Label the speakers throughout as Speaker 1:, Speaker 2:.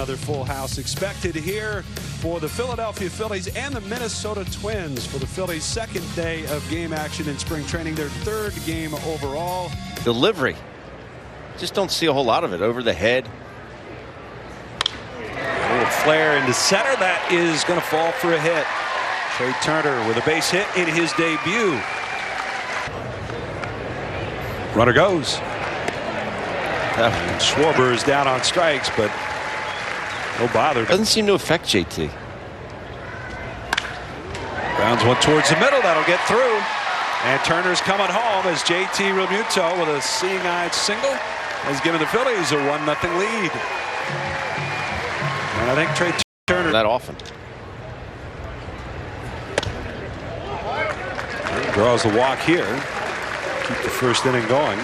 Speaker 1: another full house expected here for the Philadelphia Phillies and the Minnesota Twins for the Phillies' second day of game action in spring training, their third game overall.
Speaker 2: Delivery. Just don't see a whole lot of it. Over the head.
Speaker 1: A little flare into center. That is going to fall for a hit. Trey Turner with a base hit in his debut. Runner goes. And Schwarber is down on strikes, but no bother.
Speaker 2: Doesn't seem to affect JT.
Speaker 1: Grounds one towards the middle. That'll get through. And Turner's coming home as JT Realmuto with a seeing-eyed single has given the Phillies a 1-0 lead. And I think Trey Turner
Speaker 2: that often
Speaker 1: draws the walk here. Keep the first inning going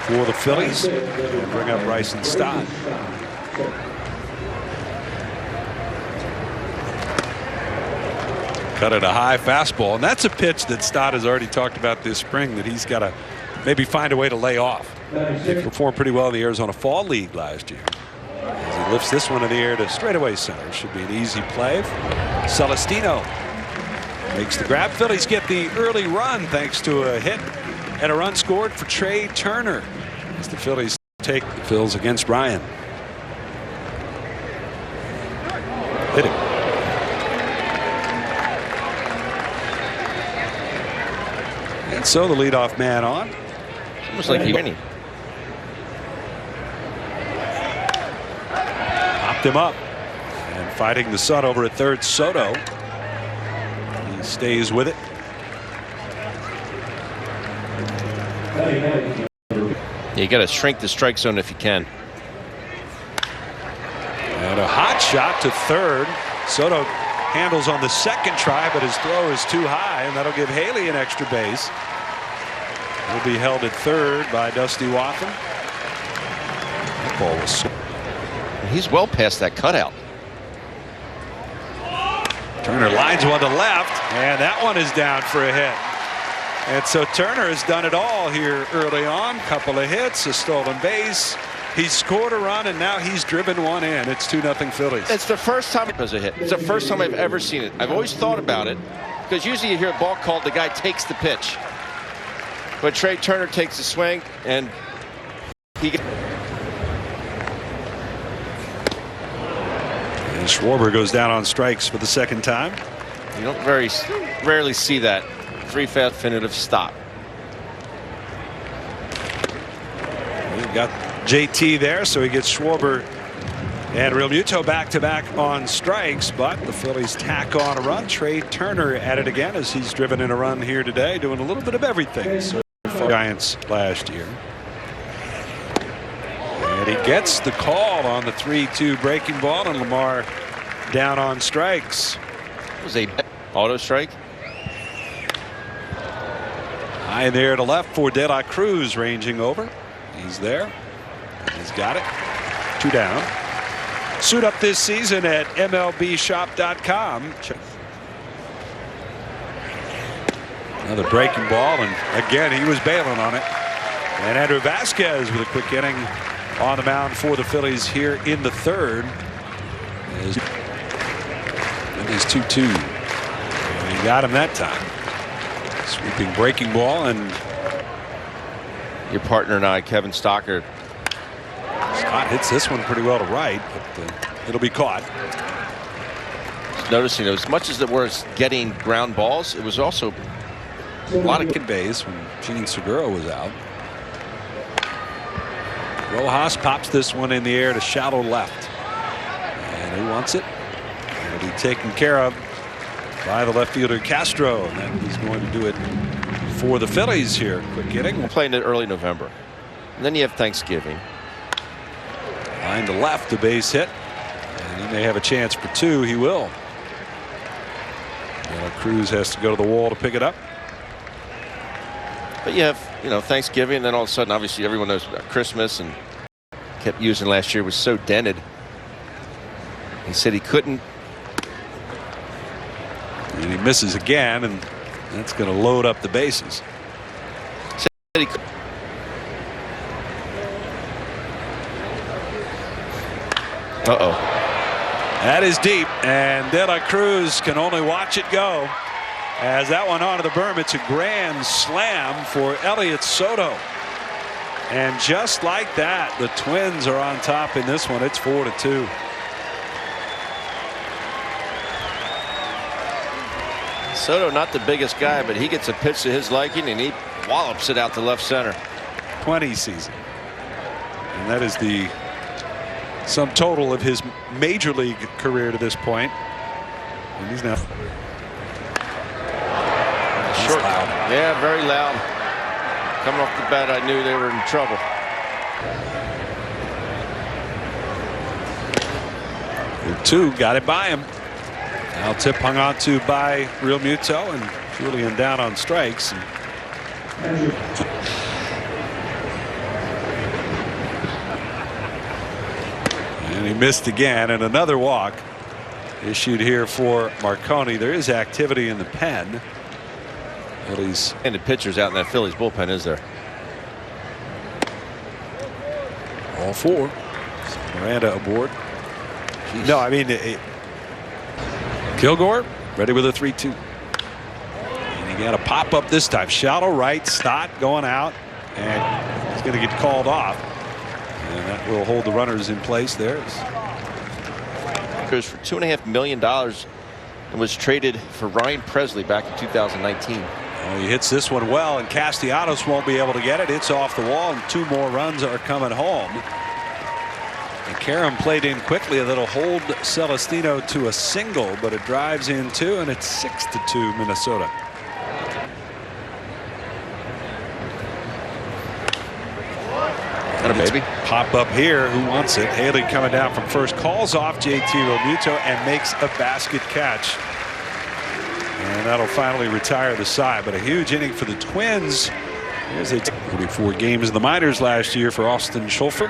Speaker 1: for the Phillies and bring up Bryson Stott. Cut it a high fastball, and that's a pitch that Stott has already talked about this spring that he's got to maybe find a way to lay off. He performed pretty well in the Arizona Fall League last year. As he lifts this one in the air to straightaway center. Should be an easy play. Celestino makes the grab. Phillies get the early run thanks to a hit and a run scored for Trey Turner as the Phillies take the Phils against Ryan. Hitting. And so the leadoff man on.
Speaker 2: Almost like he winning.
Speaker 1: Popped him up. And fighting the sun over at third, Soto. He stays with it.
Speaker 2: You got to shrink the strike zone if you can.
Speaker 1: And a hot shot to third. Soto handles on the second try, but his throw is too high, and that'll give Haley an extra base. Will be held at third by Dusty Wathan. That ball was.
Speaker 2: He's well past that cutout.
Speaker 1: Turner lines one to left, and that one is down for a hit. And so Turner has done it all here early on. Couple of hits, a stolen base. He scored a run, and now he's driven one in. It's 2-0 Phillies.
Speaker 2: It's the first time it was a hit. It's the first time I've ever seen it. I've always thought about it because usually you hear a ball called, the guy takes the pitch. But Trey Turner takes a swing, and he gets.
Speaker 1: And Schwarber goes down on strikes for the second time.
Speaker 2: You don't rarely see that. 3-4 definitive stop.
Speaker 1: We've got JT there, so he gets Schwarber and Realmuto back-to-back on strikes, but the Phillies tack on a run. Trey Turner at it again as he's driven in a run here today, doing a little bit of everything. So for Giants last year. And he gets the call on the 3-2 breaking ball, and Lamar down on strikes.
Speaker 2: It was a auto strike.
Speaker 1: High there to left for De La Cruz, ranging over. He's there. He's got it. 2 down. Suit up this season at MLBshop.com. Another breaking ball, and again he was bailing on it. And Andrew Vasquez with a quick inning on the mound for the Phillies here in the third. It is 2-2. And he got him that time. Sweeping breaking ball, and
Speaker 2: your partner and I, Kevin Stocker.
Speaker 1: Scott hits this one pretty well to right, but it'll be caught.
Speaker 2: Noticing as much as it was getting ground balls, it was also a lot of
Speaker 1: kid base when Gene Segura was out. Rojas pops this one in the air to shallow left, and who wants it? It'll be taken care of by the left fielder Castro, and then he's going to do it for the Phillies here. Quick inning.
Speaker 2: We're playing it early November, and then you have Thanksgiving.
Speaker 1: Line to left, a base hit, and he may have a chance for 2. He will. Cruz has to go to the wall to pick it up.
Speaker 2: But you have, Thanksgiving, and then all of a sudden, obviously, everyone knows about Christmas, and kept using last year was so dented. He said he couldn't.
Speaker 1: And he misses again, and that's going to load up the bases.
Speaker 2: Uh-oh.
Speaker 1: That is deep, and De La Cruz can only watch it go. As that one onto the berm, it's a grand slam for Elliott Soto. And just like that, the Twins are on top in this one. It's 4-2.
Speaker 2: Soto, not the biggest guy, but he gets a pitch to his liking, and he wallops it out to left center.
Speaker 1: 20 season. And that is the sum total of his major league career to this point. And he's now
Speaker 2: short. Loud. Yeah, very loud. Coming off the bat, I knew they were in trouble.
Speaker 1: The 2 got it by him. Now tip hung on to by Real Muto, and Julian down on strikes. And he missed again, and another walk issued here for Marconi. There is activity in the pen. Phillies.
Speaker 2: And the pitchers out in that Phillies bullpen, is there?
Speaker 1: All 4. Miranda aboard. Jeez. No, I mean, Kilgore ready with a 3-2. And he got a pop up this time. Shallow right. Stott going out. And he's going to get called off. And that will hold the runners in place there.
Speaker 2: Goes for $2.5 million and was traded for Ryan Presley back in 2019.
Speaker 1: Oh, he hits this one well, and Castellanos won't be able to get it. It's off the wall, and 2 more runs are coming home. And Karam played in quickly. That'll hold Celestino to a single, but it drives in 2, and it's 6-2 Minnesota.
Speaker 2: Got a baby.
Speaker 1: Pop up here. Who wants it? Haley coming down from first, calls off JT Realmuto and makes a basket catch. And that'll finally retire the side. But a huge inning for the Twins. There's a 44 games in the minors last year for Austin Schulfer.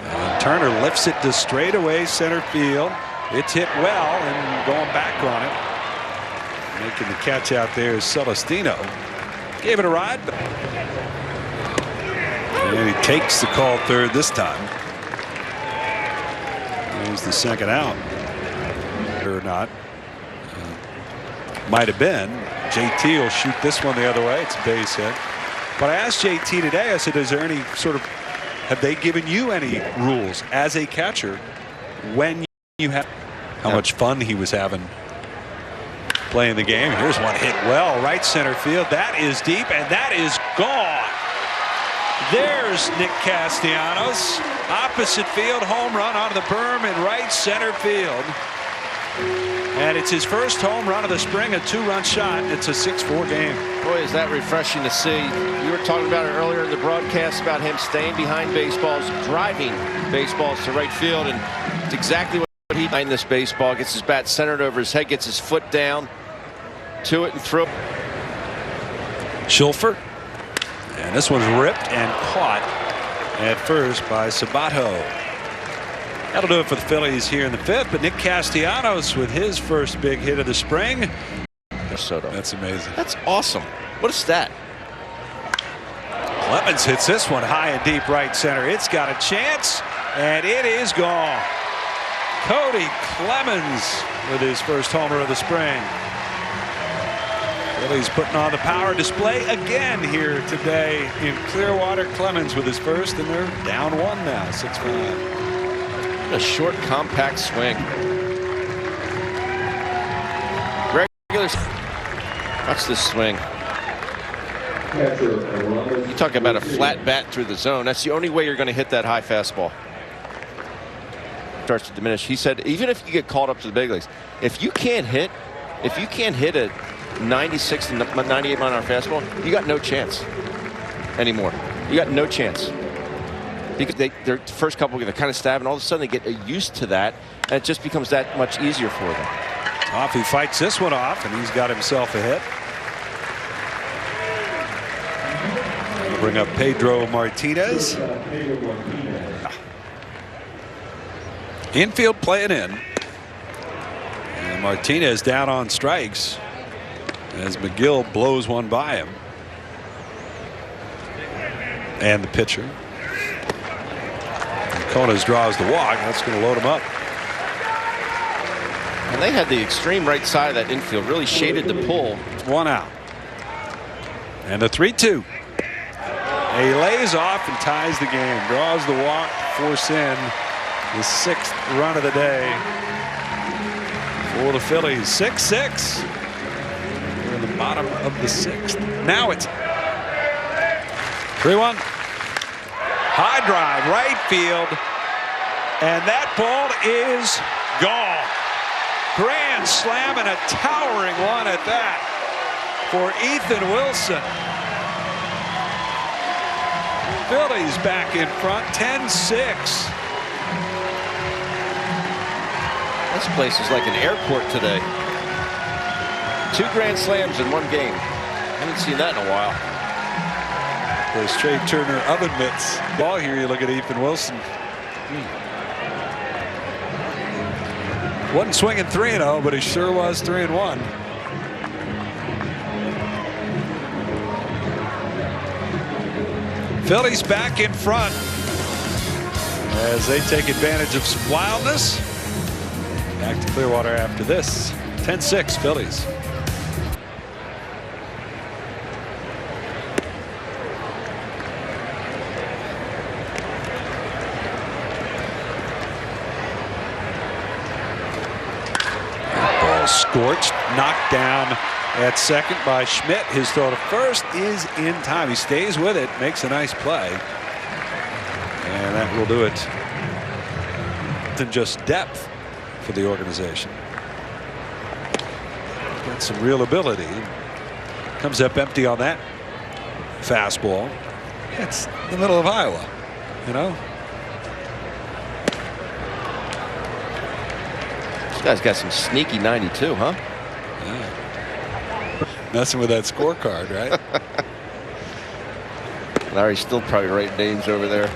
Speaker 1: And Turner lifts it to straightaway center field. It's hit well, and going back on it. Making the catch out there is Celestino. Gave it a ride. And he takes the call third this time. There's the second out. Or not. Might have been. JT will shoot this one the other way. It's a base hit. But I asked JT today, I said, is there any sort of, have they given you any rules as a catcher when you have, how much fun he was having playing the game? Here's one hit well, right center field. That is deep, and that is gone. There's Nick Castellanos. Opposite field, home run onto the berm in right center field. And it's his first home run of the spring, a 2-run shot. It's a 6-4 game.
Speaker 2: Boy, is that refreshing to see. You were talking about it earlier in the broadcast about him staying behind baseballs, driving baseballs to right field, and it's exactly what he did in this baseball. Gets his bat centered over his head, gets his foot down to it and through.
Speaker 1: Schulfer. And this one's ripped and caught at first by Sabato. That'll do it for the Phillies here in the 5th. But Nick Castellanos with his first big hit of the spring.
Speaker 2: Soto.
Speaker 1: That's amazing.
Speaker 2: That's awesome. What is that?
Speaker 1: Clemens hits this one high and deep right center. It's got a chance, and it is gone. Cody Clemens with his first homer of the spring. Phillies putting on the power display again here today in Clearwater. Clemens with his first, and they're down 1 now, 6-5.
Speaker 2: A short, compact swing. Regular. Watch this swing. You talk about a flat bat through the zone. That's the only way you're going to hit that high fastball. Starts to diminish. He said, even if you get called up to the big leagues, if you can't hit a 96 to 98 mile an hour fastball, you got no chance anymore. You got no chance. Because their first couple, they're kind of stabbing. All of a sudden, they get used to that, and it just becomes that much easier for them.
Speaker 1: Toffee fights this one off, and he's got himself a hit. We'll bring up Pedro Martinez. Infield playing in. And Martinez down on strikes as McGill blows one by him. And the pitcher. Konas draws the walk. That's going to load him up.
Speaker 2: And they had the extreme right side of that infield, really shaded the pull.
Speaker 1: 1 out. And the 3-2. He lays off and ties the game. Draws the walk, force in the 6th run of the day for the Phillies. 6-6. We're in the bottom of the 6th. Now it's 3-1. High drive, right field. And that ball is gone. Grand slam and a towering one at that for Ethan Wilson. Phillies back in front, 10-6.
Speaker 2: This place is like an airport today. 2 grand slams in 1 game. Haven't seen that in a while.
Speaker 1: Those Trey Turner oven mitts. Ball here, you look at Ethan Wilson. Wasn't swinging 3-0, but he sure was 3-1. Phillies back in front as they take advantage of some wildness. Back to Clearwater after this. 10-6 Phillies. Ball scorched, knocked down at second by Schmidt. His throw to first is in time. He stays with it, makes a nice play. And that will do it. Than just depth for the organization. Got some real ability. Comes up empty on that fastball. It's the middle of Iowa, you know.
Speaker 2: This guy's got some sneaky 92, huh?
Speaker 1: Yeah. Messing with that scorecard, right?
Speaker 2: Larry's still probably writing names over there.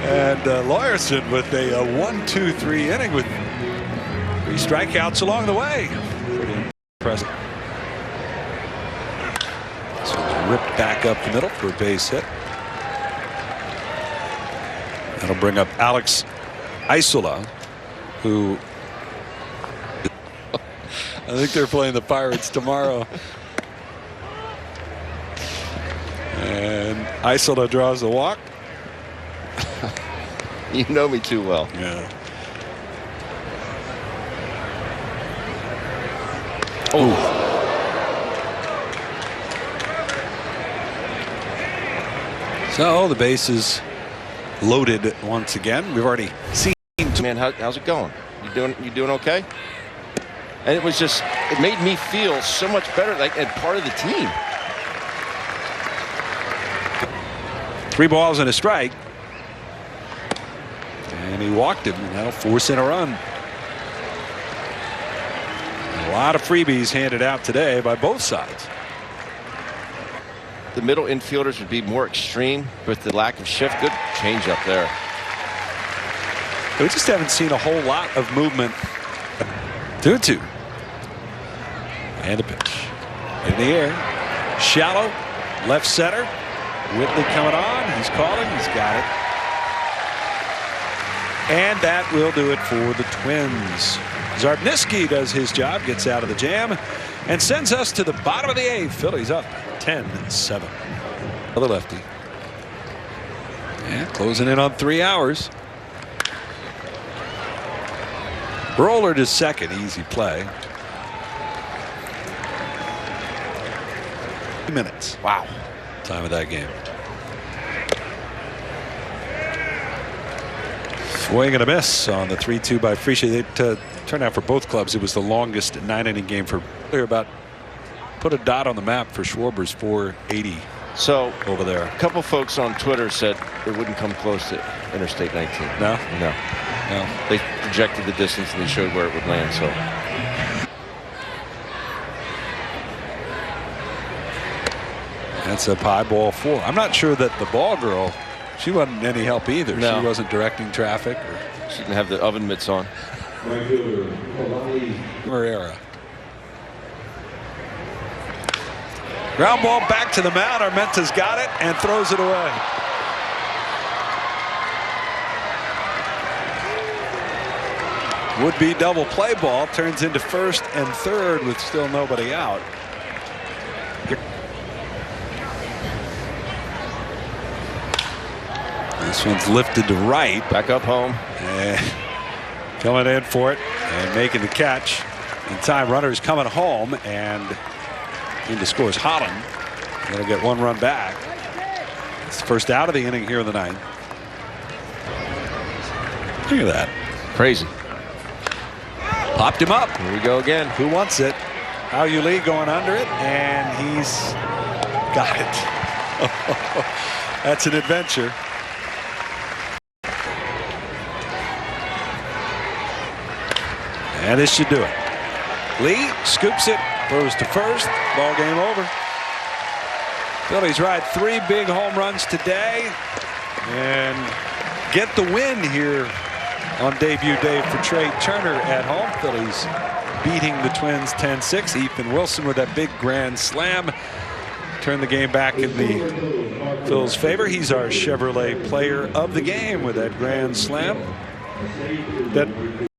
Speaker 1: And Lawyerson with a 1-2-3 inning with 3 strikeouts along the way. Pretty impressive. So it's ripped back up the middle for a base hit. That'll bring up Alex Isola, who I think they're playing the Pirates tomorrow. And Isola draws the walk.
Speaker 2: You know me too well.
Speaker 1: Yeah.
Speaker 2: Oh.
Speaker 1: So the base is loaded once again. We've already seen.
Speaker 2: Man, how's it going? You doing okay? And it was just, it made me feel so much better, like and part of the team.
Speaker 1: 3 balls and a strike. And he walked him, and that'll force in a run. A lot of freebies handed out today by both sides.
Speaker 2: The middle infielders would be more extreme with the lack of shift. Good change up there.
Speaker 1: We just haven't seen a whole lot of movement. 2-2. And a pitch. In the air. Shallow. Left center. Whitley coming on. He's calling. He's got it. And that will do it for the Twins. Zarbniski does his job, gets out of the jam, and sends us to the bottom of the 8th. Phillies up 10-7. Another lefty. And closing in on 3 hours. Roller to second, easy play. Minutes.
Speaker 2: Wow.
Speaker 1: Time of that game. Swing and a miss on the 3-2 by Friese. It turned out for both clubs. It was the longest 9-inning game for about. Put a dot on the map for Schwarber's 480.
Speaker 2: So
Speaker 1: over there.
Speaker 2: A couple folks on Twitter said it wouldn't come close to Interstate 19.
Speaker 1: No?
Speaker 2: No.
Speaker 1: No.
Speaker 2: They projected the distance and they showed where it would land. So.
Speaker 1: That's a high ball 4. I'm not sure that the ball girl, she wasn't any help either.
Speaker 2: No.
Speaker 1: She wasn't directing traffic.
Speaker 2: She didn't have the oven mitts on.
Speaker 1: Herrera. Ground ball back to the mound. Armenta's got it and throws it away. would-be double play ball turns into first and third with still nobody out. This one's lifted to right.
Speaker 2: Back up home.
Speaker 1: And coming in for it and making the catch. In time, runners coming home, and in to score is Holland. They'll get one run back. It's the first out of the inning here in the ninth. Look at that.
Speaker 2: Crazy.
Speaker 1: Popped him up.
Speaker 2: Here we go again.
Speaker 1: Who wants it? How you Lee going under it, and he's got it. That's an adventure. And this should do it. Lee scoops it, throws to first. Ball game over. Phillies ride 3 big home runs today and get the win here on debut day for Trey Turner at home. Phillies beating the Twins 10-6. Ethan Wilson with that big grand slam turned the game back in the Phil's favor. He's our Chevrolet player of the game with that grand slam. That